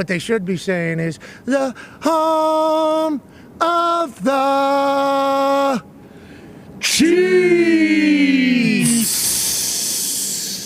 What they should be saying is the home of the Chiefs.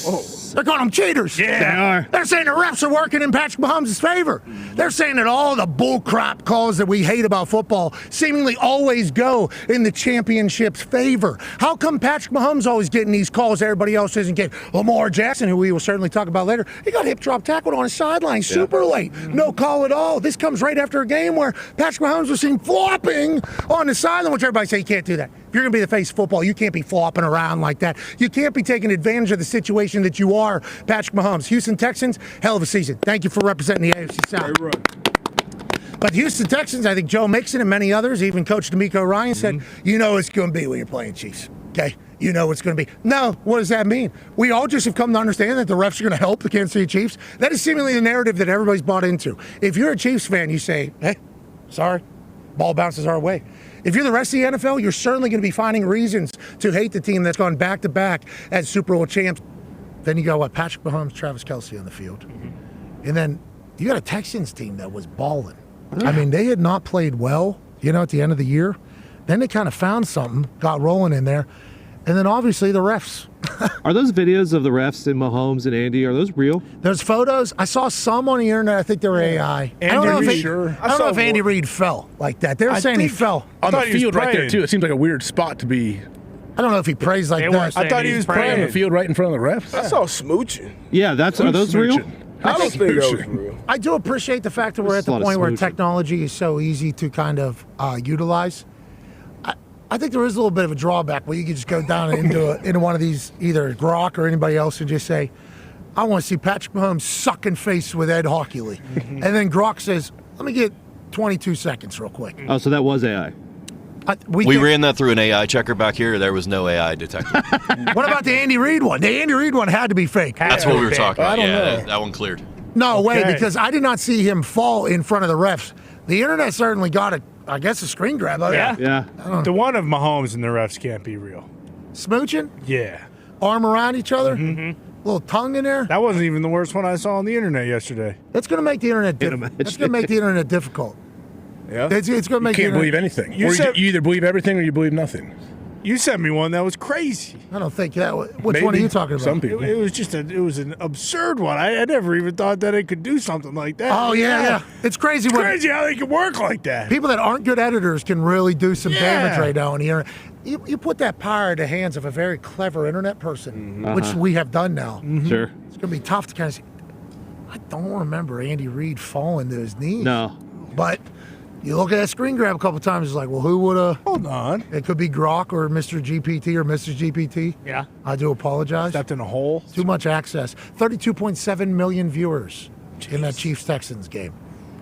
Oh. They're calling them cheaters. Yeah, they are. They're saying the refs are working in Patrick Mahomes' favor. They're saying that all the bullcrap calls that we hate about football seemingly always go in the championship's favor. How come Patrick Mahomes always getting these calls everybody else isn't getting? Lamar Jackson, who we will certainly talk about later, he got hip drop tackled on his sideline super late. No call at all. This comes right after a game where Patrick Mahomes was seen flopping on the sideline, which everybody say you can't do that. If you're going to be the face of football, you can't be flopping around like that. You can't be taking advantage of the situation that you are, Patrick Mahomes. Houston Texans, hell of a season. Thank you for representing the AFC South. But Houston Texans, I think Joe Mixon and many others, even Coach D'Amico Ryan said, you know it's going to be when you're playing Chiefs, okay? You know it's going to be. No, what does that mean? We all just have come to understand that the refs are going to help the Kansas City Chiefs. That is seemingly the narrative that everybody's bought into. If you're a Chiefs fan, you say, hey, sorry, ball bounces our way. If you're the rest of the NFL, you're certainly going to be finding reasons to hate the team that's gone back-to-back as Super Bowl champs. Then you got, what, Patrick Mahomes, Travis Kelce on the field. And then you got a Texans team that was balling. I mean, they had not played well, at the end of the year. Then they kind of found something, got rolling in there. And then obviously the refs. Are those videos of the refs and Mahomes and Andy, are those real? There's photos. I saw some on the internet. I think they were AI. I don't know if Andy Reid fell like that. They were saying he fell. On the field right there, too. It seems like a weird spot to be. I don't know if he prays like that. I thought he was praying on the field right in front of the refs. I saw smooching. Yeah, are those real? I don't think that was real. I do appreciate the fact that we're at the point where technology is so easy to kind of utilize. I think there is a little bit of a drawback where you can just go down into one of these, either Grok or anybody else, and just say, I want to see Patrick Mahomes sucking face with Ed Hockley. And then Grok says, let me get 22 seconds real quick. Oh, so that was AI. We ran that through an AI checker back here. There was no AI detected. What about the Andy Reid one? The Andy Reid one had to be fake. That's what we were talking about. That one cleared. No way, because I did not see him fall in front of the refs. The internet certainly got a screen grab. Yeah. The one of Mahomes and the refs can't be real. Smooching? Yeah. Arm around each other? Mm-hmm. Little tongue in there? That wasn't even the worst one I saw on the internet yesterday. That's going to make the internet difficult. Yeah. It's going to make you can't believe anything. You either believe everything or you believe nothing. You sent me one that was crazy. I don't think that. Which one are you talking about? Some people. It was an absurd one. I never even thought that it could do something like that. Oh yeah. It's crazy. It's crazy how they can work like that. People that aren't good editors can really do some damage right now on the internet. You put that power in the hands of a very clever internet person, which we have done now. Mm-hmm. Sure. It's going to be tough to kind of see. I don't remember Andy Reid falling to his knees. No. But you look at that screen grab a couple times, it's like, well, who would have? Hold on. It could be Grok or Mr. GPT or Mrs. GPT. Yeah. I do apologize. Stepped in a hole. Too much access. 32.7 million viewers in that Chiefs-Texans game.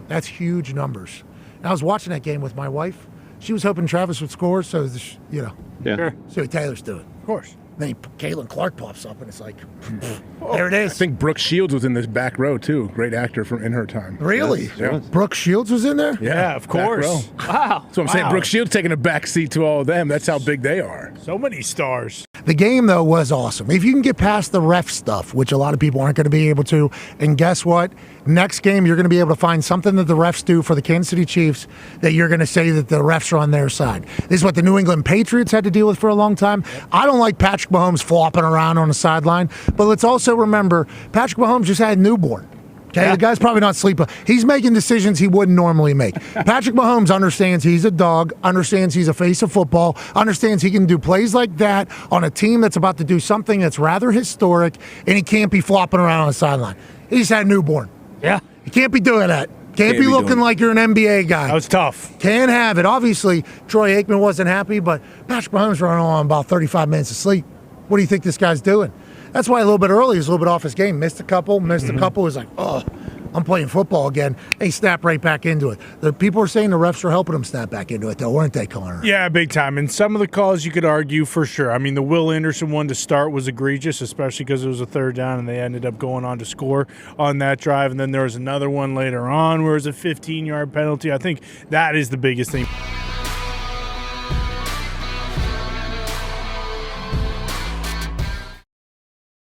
That's huge numbers. And I was watching that game with my wife. She was hoping Travis would score, so, Yeah. Sure. See what Taylor's doing. Of course. Then Caitlin Clark pops up, and it's like, there it is. I think Brooke Shields was in this back row, too. Great actor in her time. Really? Yeah. Brooke Shields was in there? Yeah, of course. Wow. So I'm saying Brooke Shields taking a back seat to all of them. That's how big they are. So many stars. The game, though, was awesome. If you can get past the ref stuff, which a lot of people aren't going to be able to, and guess what? Next game, you're going to be able to find something that the refs do for the Kansas City Chiefs that you're going to say that the refs are on their side. This is what the New England Patriots had to deal with for a long time. I don't like Patrick Mahomes flopping around on the sideline, but let's also remember, Patrick Mahomes just had a newborn. Okay, the guy's probably not sleeping. He's making decisions he wouldn't normally make. Patrick Mahomes understands he's a dog, understands he's a face of football, understands he can do plays like that on a team that's about to do something that's rather historic, and he can't be flopping around on the sideline. He just had a newborn. Yeah. You can't be doing that. Can't be looking like you're an NBA guy. That was tough. Can't have it. Obviously, Troy Aikman wasn't happy, but Patrick Mahomes running on about 35 minutes of sleep. What do you think this guy's doing? That's why a little bit early, he was a little bit off his game. Missed a couple. Was like, oh, I'm playing football again. They snap right back into it. The people are saying the refs are helping him snap back into it, though, weren't they, Connor? Yeah, big time. And some of the calls you could argue for sure. I mean, the Will Anderson one to start was egregious, especially because it was a third down and they ended up going on to score on that drive. And then there was another one later on where it was a 15-yard penalty. I think that is the biggest thing.